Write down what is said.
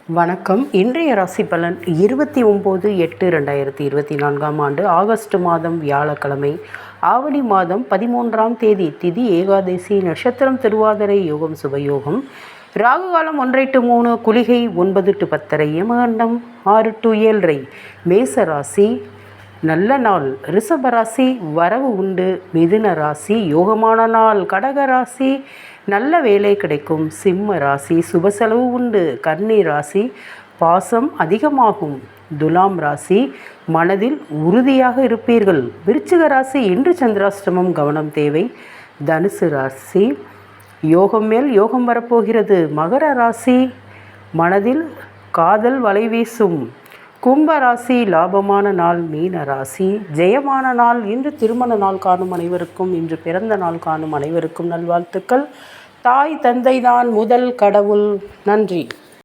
வணக்கம். இன்றைய ராசி பலன் 29/8/2024 ஆகஸ்ட் மாதம் வியாழக்கிழமை, ஆவணி மாதம் 13ஆம் தேதி, திதி ஏகாதசி, நட்சத்திரம் திருவாதிரை, யோகம் சுபயோகம், ராகு காலம் 1 to 3, குளிகை 9 to 10, யமகண்டம் 6 to 7. மேச ராசி நல்ல நாள். ரிஷப ராசி வரவு உண்டு. மிதுன ராசி யோகமான நாள். கடக ராசி நல்ல வேலை கிடைக்கும். சிம்ம ராசி சுப செலவு உண்டு. கன்னி ராசி பாசம் அதிகமாகும். துலாம் ராசி மனதில் உறுதியாக இருப்பீர்கள். விருச்சிக ராசி இன்று சந்திராஷ்டமம், கவனம் தேவை. தனுசு ராசி யோகம் மேல் யோகம் வரப்போகிறது. மகர ராசி மனதில் காதல் வலை வீசும். கும்பராசி லாபமான நாள். மீன ராசி ஜெயமான நாள். இன்று திருமண நாள் காணும் அனைவருக்கும், இன்று பிறந்த நாள் காணும் அனைவருக்கும் நல்வாழ்த்துக்கள். தாய் தந்தை தான் முதல் கடவுள். நன்றி.